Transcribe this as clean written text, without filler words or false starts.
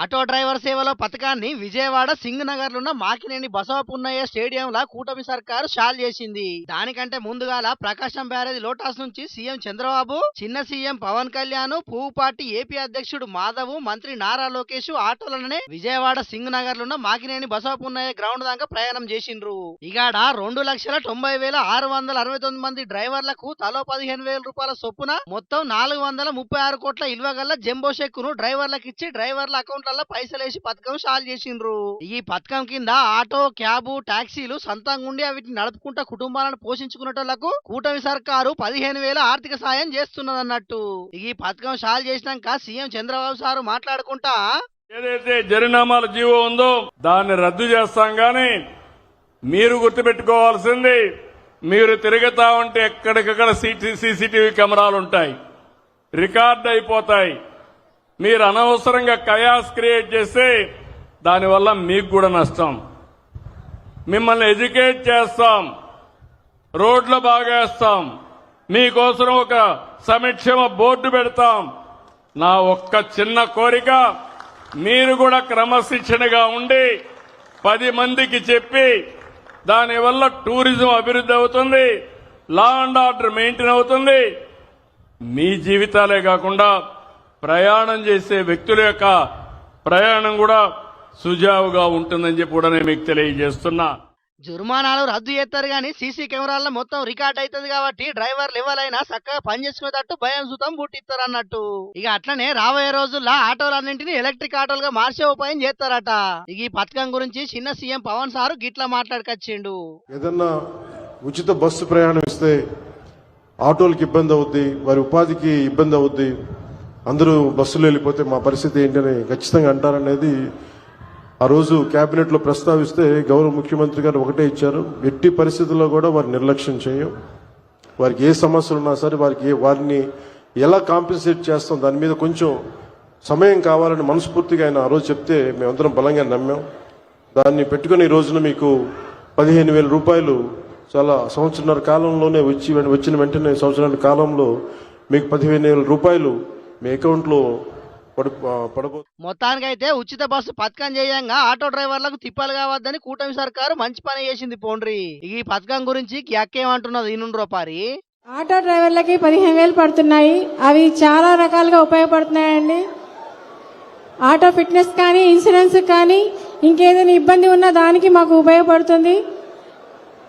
Auto driver సేవలో పథకాన్ని విజయవాడ సింగనగర్లున్న మాకినేని బసవపున్నయ్య స్టేడియంలో కూటమి సర్కారు షాల్ చేసింది. దానికంటే ముందుగాల ప్రకాశం బ్యారేజ్ లోటాస్ నుంచి సీఎం చంద్రబాబు, చిన్న సీఎం పవన్ కళ్యాణ్, పువ్వు పార్టీ ఏపీ అధ్యక్షుడు మాధవ్, మంత్రి నారా లోకేష్ ఆటోలనే విజయవాడ సింగనగర్లున్న మాకినేని బసవపున్నయ్య గ్రౌండ్ దాకా ప్రయాణం చేసిండ్రు. ఇగాడ 2,90,669 మంది డ్రైవర్లకు తలో 15,000 రూపాయల చొప్పున మొత్తం 436 కోట్ల ఇల్వగల్ల జంబో చెక్కును డ్రైవర్లకు ఇచ్చి డ్రైవర్ల అకౌంట్లలో పైసలేసి పథకం షాల్ చేసిండ్రు. ఈ పథకం కింద ఆటో, క్యాబు, టాక్సీలు సొంతంగా ఉండి వీటిని నడుపుకుంటా కుటుంబాలను పోషించుకునేటోళ్లకు కూటమి సర్కారు 15,000 ఆర్థిక సాయం చేస్తున్నదన్నట్టు. ఈ పథకం షాల్ చేసినాక సీఎం చంద్రబాబు సారు మాట్లాడుకుంటా ఏదైతే జరినామాల జీవో ఉందో దాన్ని రద్దు చేస్తాం గాని మీరు గుర్తుపెట్టుకోవాల్సింది, మీరు తిరుగుతా ఉంటే ఎక్కడికక్కడ సీసీటీవీ కెమెరాలు ఉంటాయి, రికార్డ్ అయిపోతాయి. మీరు అనవసరంగా కయాస్ క్రియేట్ చేస్తే దానివల్ల మీకు కూడా నష్టం. మిమ్మల్ని ఎడ్యుకేట్ చేస్తాం, రోడ్లు బాగేస్తాం, మీకోసం ఒక సంక్షేమ బోర్డు పెడతాం. నా ఒక్క చిన్న కోరిక, మీరు కూడా క్రమశిక్షణగా ఉండి 10 మందికి చెప్పి దానివల్ల టూరిజం అభివృద్ధి అవుతుంది, లా అండ్ ఆర్డర్ మెయింటైన్ అవుతుంది. మీ జీవితాలే కాకుండా ప్రయాణం చేసే వ్యక్తుల యొక్క ప్రయాణం కూడా సుజావుగా ఉంటుందని చెప్పి కూడా నేను మీకు తెలియజేస్తున్నా. జుర్మానాలు రద్దు చేస్తారు గానీ సీసీ కెమెరాల్లో మొత్తం రికార్డ్ అవుతుంది కాబట్టి డ్రైవర్లు ఎవరైనా చక్కగా పనిచేసుకునేటట్టు భయం సుతం పుట్టిస్తారు అన్నట్టు. ఇక అట్లనే రాబోయే రోజుల్లో ఆటోలన్నింటినీ ఎలక్ట్రిక్ ఆటోలుగా మార్చే ఉపాయం చేస్తారట. ఇక ఈ పథకం గురించి చిన్న సీఎం పవన్ సారు గిట్లా మాట్లాడుకొచ్చిండు. ఏదన్నా ఉచిత బస్సు ప్రయాణం ఇస్తే ఆటోలకు ఇబ్బంది అవుద్ది, వారి ఉపాధికి ఇబ్బంది అవుద్ది, అందరూ బస్సులో వెళ్ళిపోతే మా పరిస్థితి ఏంటని ఖచ్చితంగా అంటారనేది ఆ రోజు కేబినెట్ లో ప్రస్తావిస్తే గౌరవ ముఖ్యమంత్రి గారు ఒకటే ఇచ్చారు, ఎట్టి పరిస్థితుల్లో కూడా వారిని నిర్లక్ష్యం చేయం, వారికి ఏ సమస్యలు ఉన్నా సరే వారిని ఎలా కాంపెన్సేట్ చేస్తాం దాని మీద కొంచెం సమయం కావాలని మనస్ఫూర్తిగా ఆయన ఆ రోజు చెప్తే మేమందరం బలంగా నమ్మాం. దాన్ని పెట్టుకుని ఈ రోజున మీకు 15,000 రూపాయలు చాలా సంవత్సరాల కాలంలోనే వచ్చిన వెంటనే సంవత్సరాల కాలంలో మీకు 15,000 రూపాయలు మీ అకౌంట్ లో మొత్తానికైతే ఉచిత బస్సు పథకం చేయంగా ఆటో డ్రైవర్లకు తిప్పలు కావద్దని కూటమి సర్కారు మంచి పని చేసింది పోండ్రి. ఈ పథకం గురించి అక్కేమంటున్నది ఈనుండ్రో పారి. ఆటో డ్రైవర్లకి 15,000 పడుతున్నాయి, అవి చాలా రకాలుగా ఉపయోగపడుతున్నాయండి. ఆటో ఫిట్నెస్ కానీ, ఇన్సూరెన్స్ కానీ, ఇంకేదైనా ఇబ్బంది ఉన్నా దానికి మాకు ఉపయోగపడుతుంది.